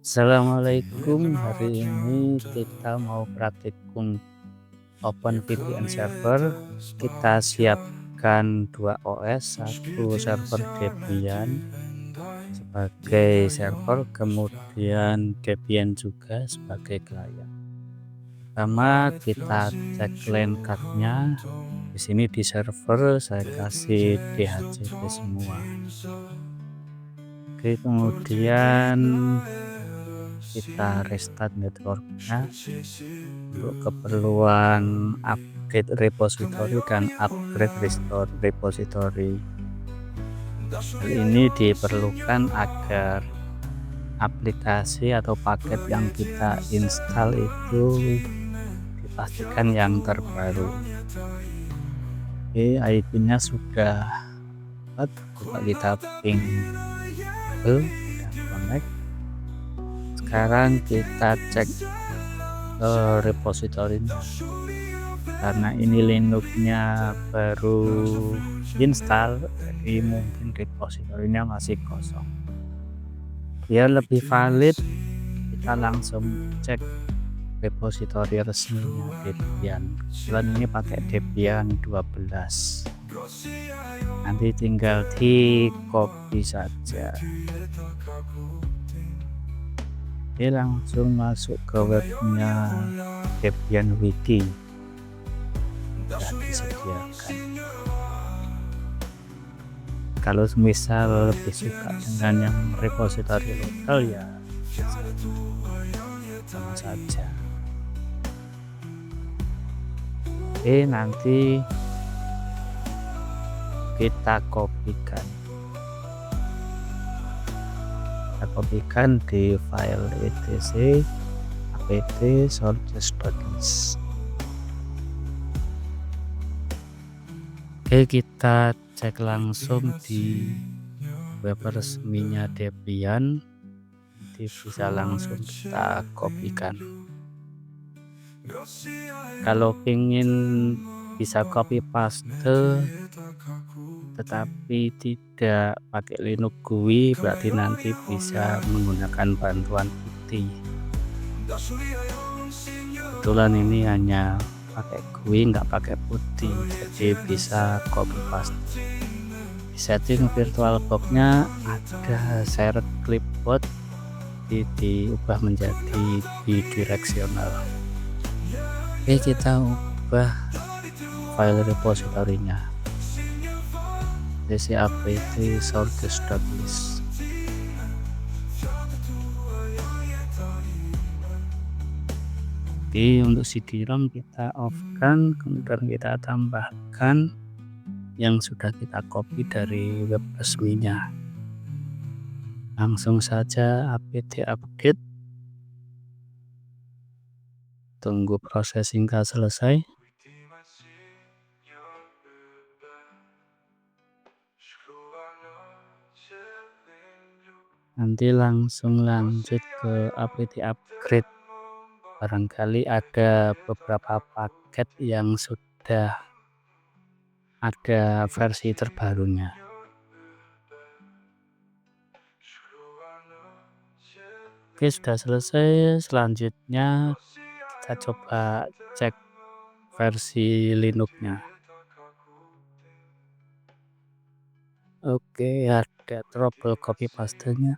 Assalamualaikum, hari ini kita mau praktikum Open VPN server. Kita siapkan dua OS, satu server Debian sebagai server, kemudian Debian juga sebagai klien. Pertama kita cek LAN cardnya. Di sini di server saya kasih DHCP semua. Oke, kemudian kita restart networknya untuk keperluan update repository dan upgrade restore repository. Hal ini diperlukan agar aplikasi atau paket yang kita install itu dipastikan yang terbaru. Oke, IP-nya sudah dapat, coba kita ping udah connect. Sekarang kita cek ke repositorinya, karena ini Linuxnya baru install, jadi mungkin repositorinya masih kosong. Biar lebih valid, kita langsung cek repositori resminya Debian. Kebetulan ini pakai Debian 12. Nanti tinggal di copy saja. Oke, langsung masuk ke webnya Debian Wiki. Sudah disediakan. Kalau misal lebih suka dengan yang repository lokal ya sama saja. Oke, nanti kita kopikan. Kita kopikan di file etc apt sources.list. Oke, kita cek langsung di web resminya Debian. Nanti bisa langsung kita kopikan. Kalau ingin bisa copy paste tetapi tidak pakai Linux GUI, berarti nanti bisa menggunakan bantuan putih. Kebetulan ini hanya pakai GUI, nggak pakai putih, jadi bisa copy paste. Di setting VirtualBox-nya ada share clipboard, diubah menjadi bidirectional. Oke, kita ubah file repositorinya etc apt sources.list. Jadi untuk CD-ROM kita off kan, kemudian kita tambahkan yang sudah kita copy dari web resminya. Langsung saja apt update, tunggu proses singkat selesai. Nanti langsung lanjut ke apt upgrade. Barangkali ada beberapa paket yang sudah ada versi terbarunya. Oke, sudah selesai. Selanjutnya kita coba cek versi Linuxnya. Oke, ada trouble copy paste-nya.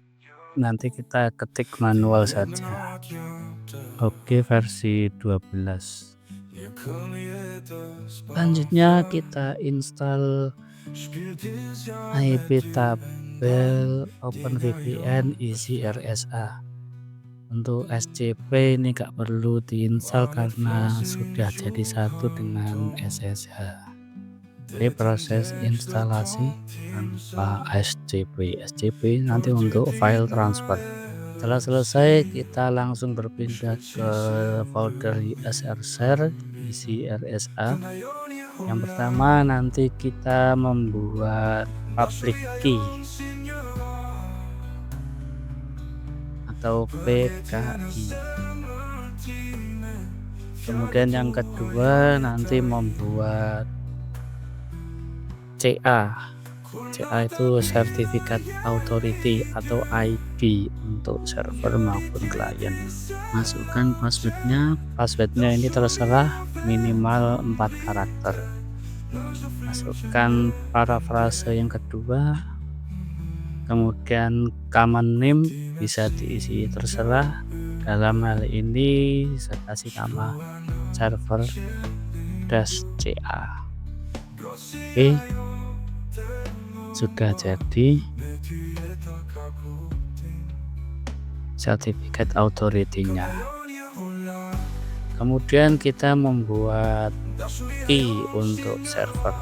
Nanti kita ketik manual saja. Oke, versi 12. Selanjutnya kita install iptabel OpenVPN isi RSA. Untuk SCP ini gak perlu diinstal karena sudah jadi satu dengan SSH. Jadi proses instalasi tanpa SCP nanti untuk file transfer. Setelah selesai, kita langsung berpindah ke folder usr isi RSA. Yang pertama nanti kita membuat public key atau PKI. Kemudian yang kedua nanti membuat CA CA itu Certificate Authority atau ID untuk server maupun klien. Masukkan passwordnya. Passwordnya ini terserah, minimal 4 karakter. Masukkan parafrase yang kedua. Kemudian command name bisa diisi terserah. Dalam hal ini saya kasih nama server -ca. Oke, sudah jadi sertifikat authority-nya. Kemudian kita membuat key untuk server.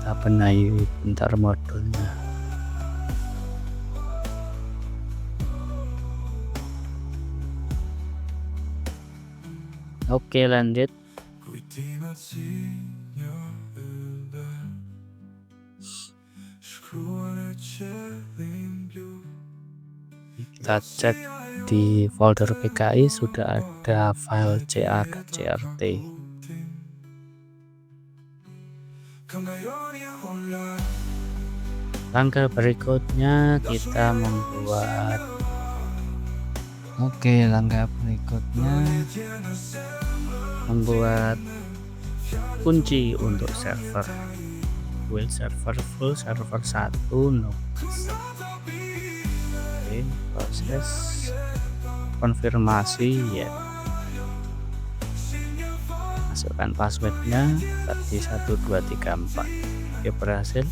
Kita benahi bentar modulnya. Oke, lanjut. Kita cek di folder PKI sudah ada file ca.crt. Langkah berikutnya kita membuat kunci untuk server. Build server full, server 1 no. Oke, proses konfirmasi ya. Masukkan passwordnya tadi 1234. Oke, berhasil.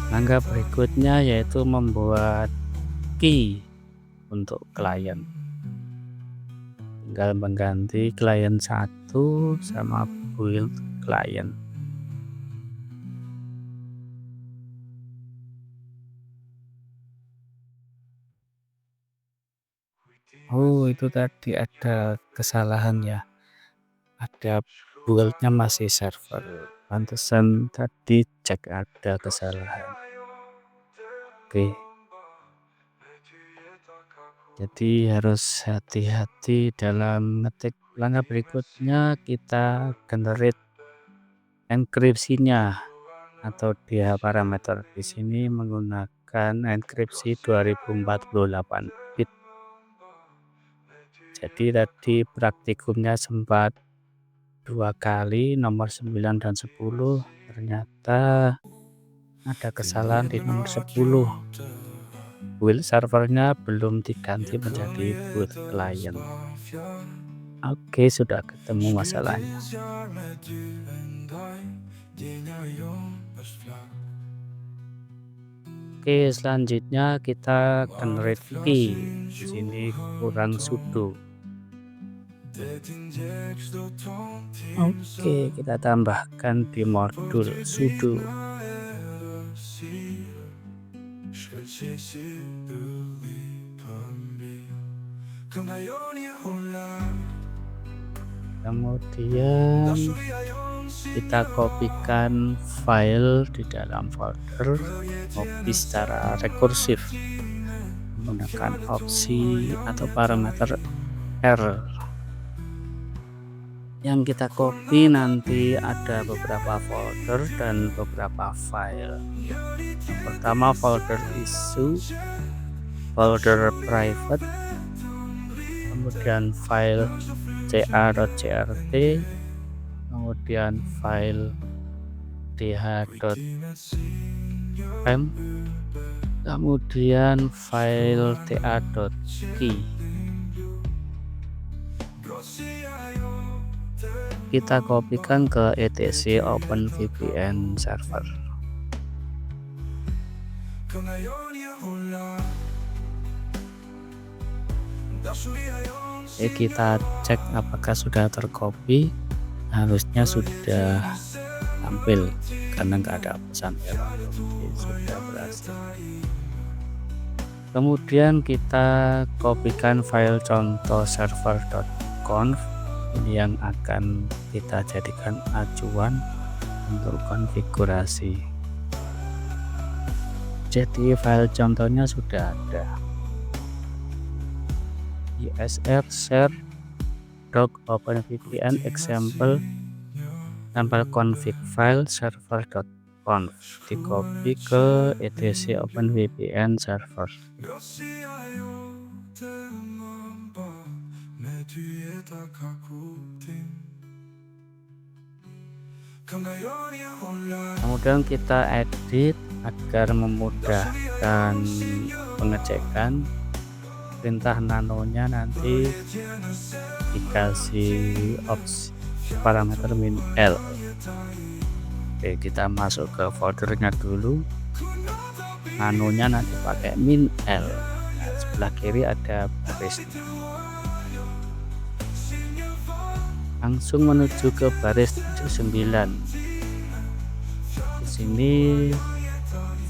Langkah berikutnya yaitu membuat key untuk klien. Tinggal mengganti klien 1 sama build klien. Oh, itu tadi ada kesalahan ya. Ada build-nya masih server. Pantesan tadi cek ada kesalahan. Oke. Jadi harus hati-hati dalam ngetik. Langkah berikutnya kita generate enkripsinya atau dia parameter. Di sini menggunakan enkripsi 2048 bit. Jadi tadi praktikumnya sempat 2 kali, nomor 9 dan 10. Ternyata ada kesalahan di nomor 10. Build servernya belum diganti menjadi build client. Oke, sudah ketemu masalahnya. Oke, selanjutnya kita generate key. Di sini kurang sudo. Oke, kita tambahkan di modul sudo. Kemudian kita kopikan file di dalam folder, copy secara rekursif menggunakan opsi atau parameter R. Yang kita copy nanti ada beberapa folder dan beberapa file. Yang pertama folder issue, folder private, kemudian file ca.crt, kemudian file dh.m, kemudian file ta.key. Kita kopikan ke etc OpenVPN server. Kita cek apakah sudah tercopy. Harusnya sudah tampil karena nggak ada pesan error. Sudah berhasil. Kemudian kita kopikan file contoh server.conf Ini yang akan kita jadikan acuan untuk konfigurasi. Jadi file contohnya sudah ada. ISR share doc openvpn example sampel config file server.conf, di copy ke etc openvpn server. Kemudian kita edit agar memudahkan pengecekan. Perintah nanonya nanti dikasih opsi parameter min L. Oke, kita masuk ke foldernya dulu. Nanonya nanti pakai min L. Nah, sebelah kiri ada barisnya. Langsung menuju ke baris 79. Di sini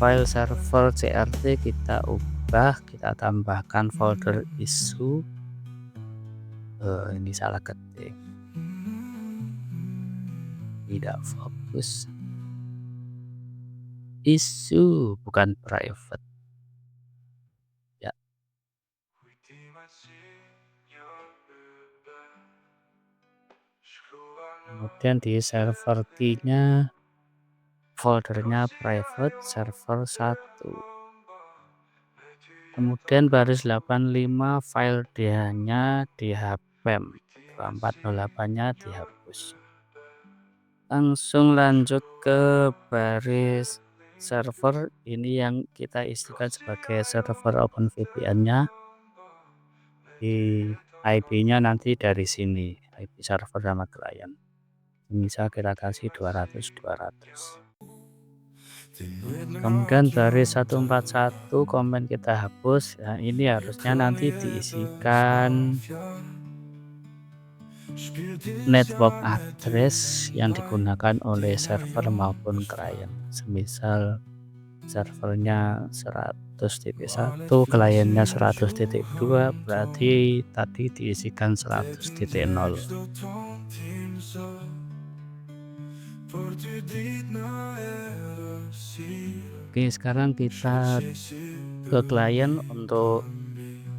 file server CRT kita ubah, kita tambahkan folder issue. Ini salah ketik, tidak fokus. Issue bukan private ya. Kemudian di server T-nya foldernya private server 1. Kemudian baris 85 file DH-nya dihapem, 2408-nya dihapus. Langsung lanjut ke baris server, ini yang kita istikan sebagai server OpenVPN-nya. Di IP-nya nanti dari sini, IP server sama klien. Misal kita kasih 200. Kemudian baris 141 komen kita hapus. Nah, ini harusnya nanti diisikan network address yang digunakan oleh server maupun klien. Semisal servernya 100.1, kliennya 100.2, berarti tadi diisikan 100.0. Oke, sekarang kita ke klien untuk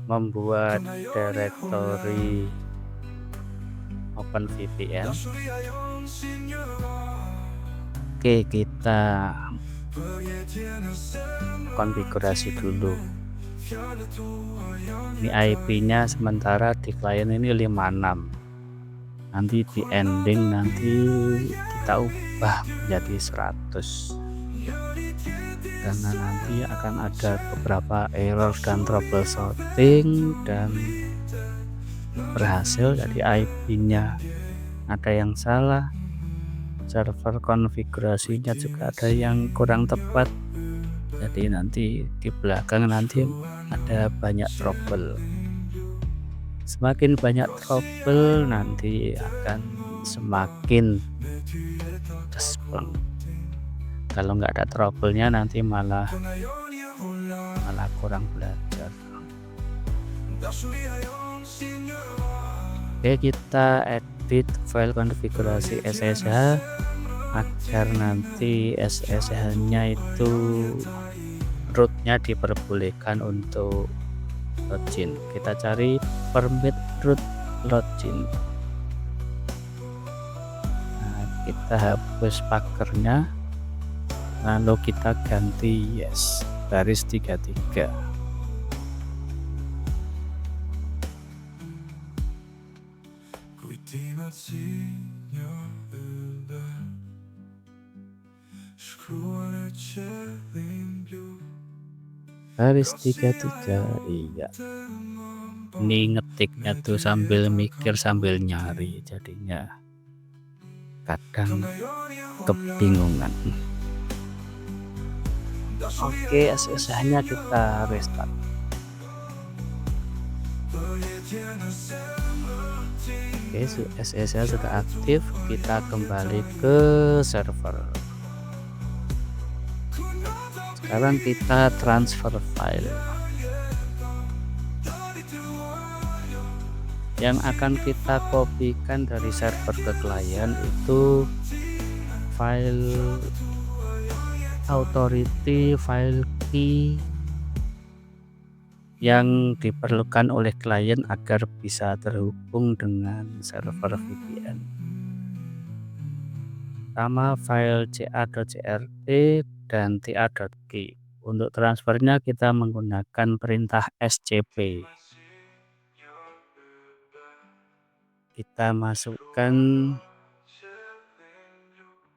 membuat directory OpenVPN. Oke, kita konfigurasi dulu. Ini IP-nya sementara di klien ini 56. Nanti di ending nanti kita ubah menjadi 100. Karena nanti akan ada beberapa error dan troubleshooting dan berhasil. Jadi IP-nya ada yang salah, server konfigurasinya juga ada yang kurang tepat. Jadi nanti di belakang nanti ada banyak trouble. Semakin banyak trouble nanti akan semakin respon. Kalau nggak ada trouble-nya nanti malah kurang belajar. Oke, kita edit file konfigurasi SSH agar nanti SSH-nya itu root-nya diperbolehkan untuk login. Kita cari permit root login. Nah, kita hapus pakernya, lalu kita ganti yes, baris 33. Baris 33, iya. Ini ngetiknya tuh sambil mikir sambil nyari, jadinya kadang kebingungan. Oke, SSH-nya kita restart. Oke, SSH sudah aktif, kita kembali ke server. Sekarang kita transfer file. Yang akan kita kopikan dari server ke klien itu file authority, file key yang diperlukan oleh klien agar bisa terhubung dengan server VPN. Sama file ca.crt dan ta.key. Untuk transfernya kita menggunakan perintah scp. Kita masukkan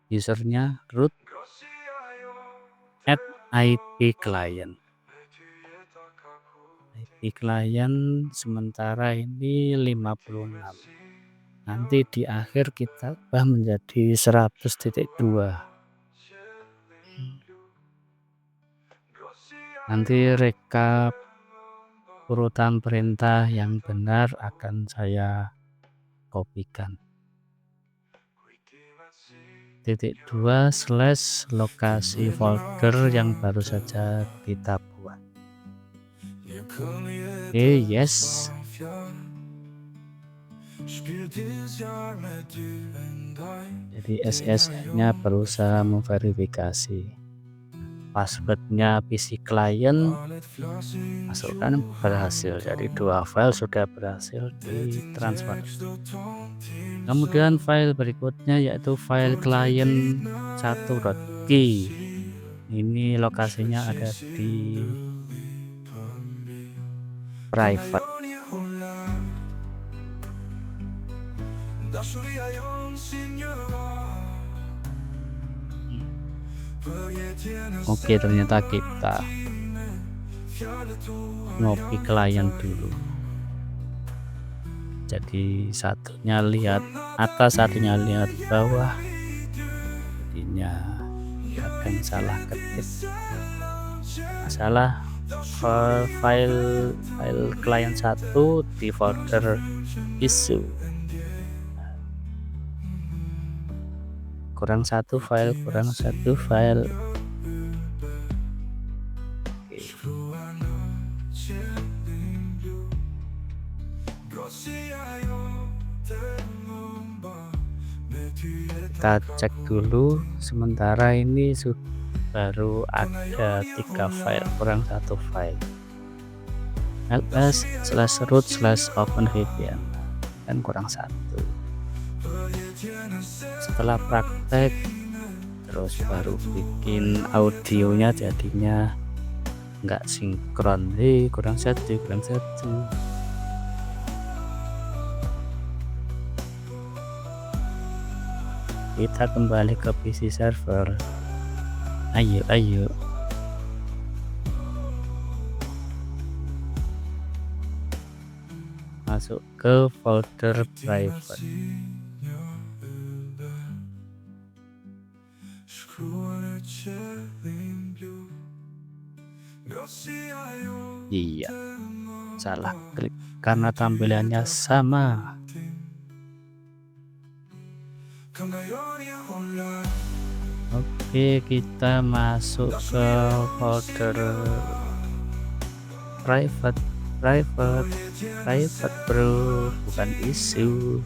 usernya root at IP client. IP client sementara ini 56. Nanti di akhir kita ubah menjadi 100.2. Nanti rekap urutan perintah yang benar akan saya kopikan. .2 / lokasi folder yang baru saja kita buat. Oke, yes. Jadi SSH-nya berusaha memverifikasi. Passwordnya PC client masukkan berhasil, jadi 2 file sudah berhasil ditransfer. Kemudian file berikutnya yaitu file client 1.key. Ini lokasinya ada di private. Oke, ternyata kita ngopi klien dulu. Jadi satunya lihat atas, satunya lihat bawah. Jadinya akan salah ketik. Masalah file client 1 di folder issue. Kurang satu file. Oke. Kita cek dulu, sementara ini baru ada 3 file, kurang 1 file. ls/root/openvpn dan kurang 1. Setelah praktek terus baru bikin audionya, jadinya nggak sinkron. Kurang satu. Kita kembali ke PC server. Ayo. Masuk ke folder private. Iya, salah klik karena tampilannya sama. Oke, kita masuk ke folder private bro, bukan issue.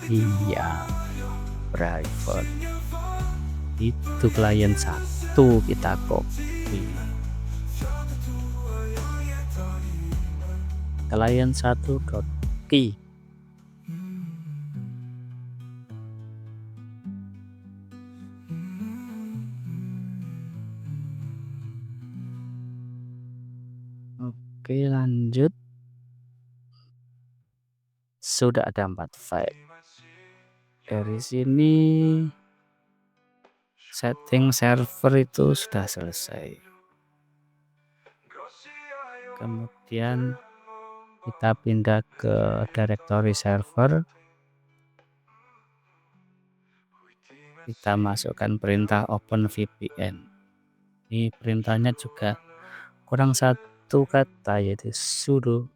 Iya, private itu klien 1 kita copy. Klien 1.key. Oke, lanjut. Sudah ada 4 file. Dari sini setting server itu sudah selesai. Kemudian kita pindah ke directory server. Kita masukkan perintah openvpn. Ini perintahnya juga kurang 1 kata, yaitu sudo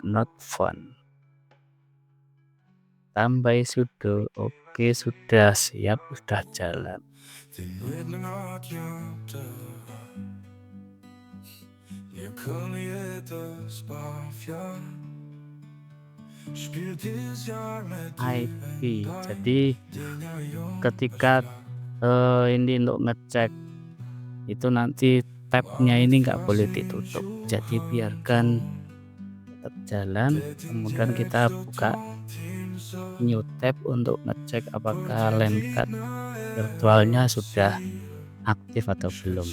not found. tambahi sudo. Oke, sudah siap, sudah jalan. IP. Jadi ketika ini untuk ngecek itu nanti tabnya ini nggak boleh ditutup, jadi biarkan tetap jalan, kemudian kita buka new tab untuk ngecek apakah LAN card virtualnya sudah aktif atau belum.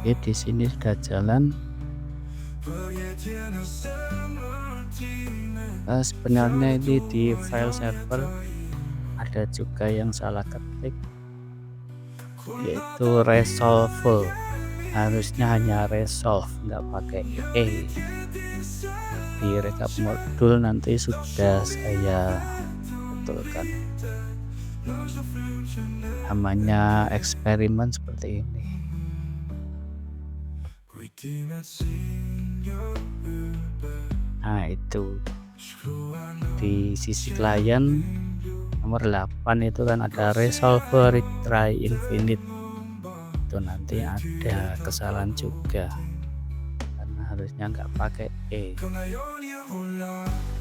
Oke, di sini sudah jalan. Sebenarnya ini di file server ada juga yang salah ketik, yaitu resolve. Harusnya hanya resolve, nggak pakai e. Di rekap modul nanti sudah saya betulkan. Namanya eksperimen seperti ini. Nah, itu di sisi klien nomor 8 itu kan ada resolver retry infinite. Itu nanti ada kesalahan juga karena harusnya nggak pakai e.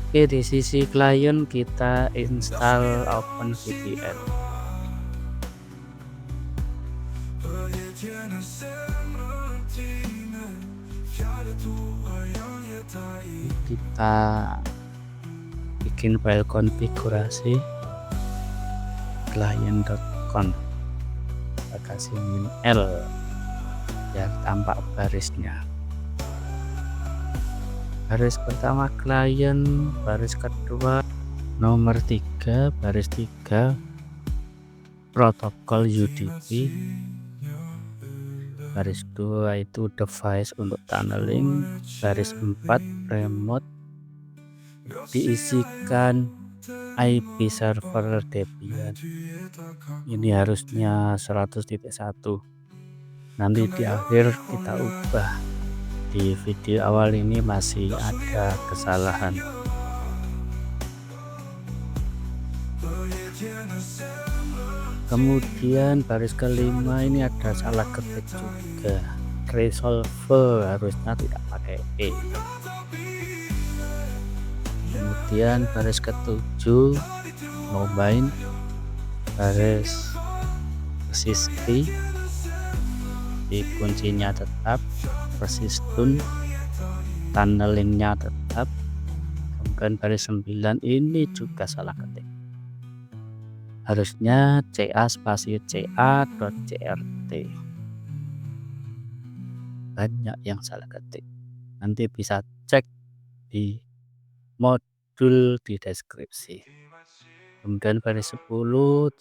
Oke, di sisi klien kita install OpenVPN. Kita bikin file konfigurasi client.conf, kita kasih -l biar tampak barisnya. Baris pertama klien, baris kedua nomor 3, baris 3 protokol UDP, baris 2 itu device untuk tunneling, baris 4 remote, diisikan IP server Debian. Ini harusnya 100.1. Nanti di akhir kita ubah. Di video awal ini masih ada kesalahan. Kemudian baris kelima ini ada salah ketik juga. Resolve harusnya tidak pakai e. Kemudian baris ketujuh mobile, baris persisty, di kuncinya tetap, persistun, tunnelingnya tetap. Kemudian baris 9 ini juga salah ketik, harusnya ca_ca.crt. Banyak yang salah ketik, nanti bisa cek di modul di deskripsi. Kemudian baris 10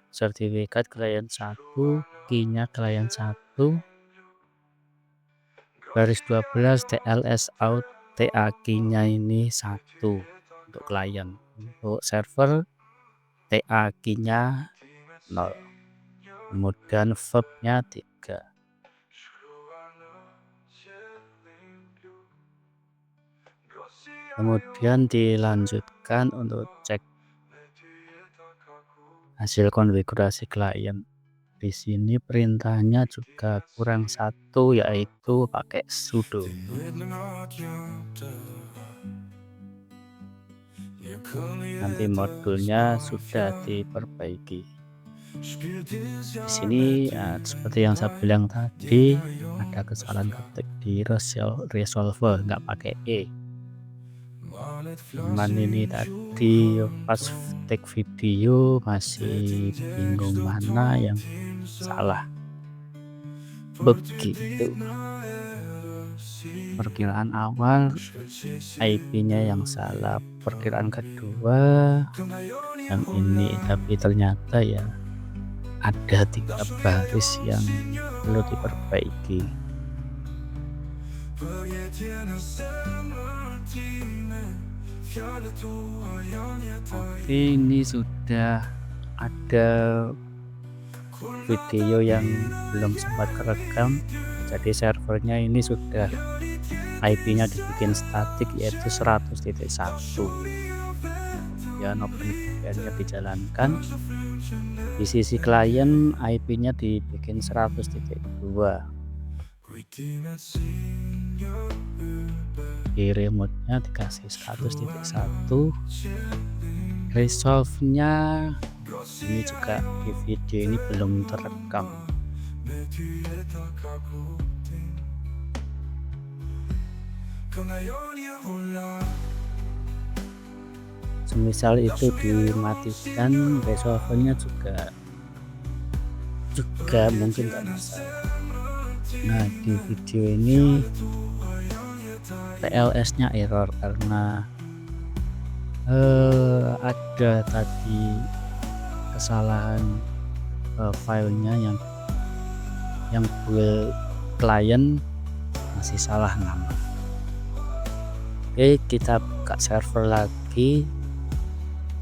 sertifikat klien 1, key-nya klien 1. Baris 12 TLS out, TA key-nya ini 1 untuk klien. Untuk server TA key-nya 0. Kemudian verb-nya 3. Kemudian dilanjutkan untuk cek hasil konfigurasi klien. Di sini perintahnya juga kurang satu, yaitu pakai sudo. Nanti modulnya sudah diperbaiki. Di sini seperti yang saya bilang tadi, ada kesalahan ketik di resolve, nggak pakai e. Cuman ini tadi pas take video masih bingung mana yang salah. Begitu. Perkiraan awal IP-nya yang salah, perkiraan kedua yang ini, tapi ternyata ya ada 3 baris yang perlu diperbaiki. Oke, ini sudah ada video yang belum sempat kerekam, jadi servernya ini sudah IP-nya dibikin statik yaitu 100.1 ya. OpenVPN-nya dijalankan, di sisi klien IP-nya dibikin 100.2, di remote-nya dikasih 100.1, resolve-nya ini juga di video ini belum terekam. Semisal itu dimatikan, resolve-nya juga mungkin nggak masalah. Nah, di video ini TLS-nya error karena ada tadi kesalahan filenya yang build klien masih salah nama. Oke, kita buka server lagi,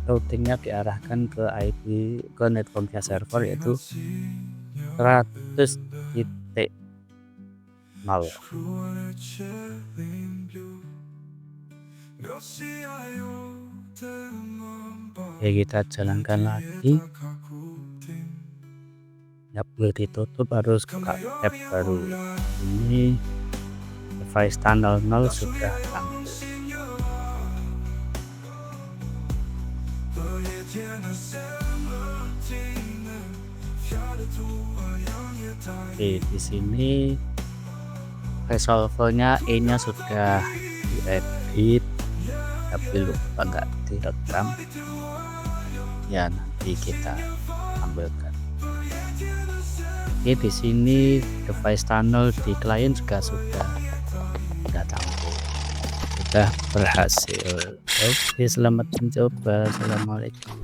routingnya diarahkan ke IP ke network via server yaitu 100.0. Oke, kita jalankan lagi. Ya, boleh ditutup, harus buka tab baru. Ini device tunnel 0 sudah tampil. Oke, di sini resolve-nya E-nya sudah diedit, tapi lupa nggak direkam. Ya, nanti kita tampilkan. Oke, di sini device tunnel di klien juga sudah tampil, sudah berhasil. Oke, selamat mencoba. Assalamualaikum.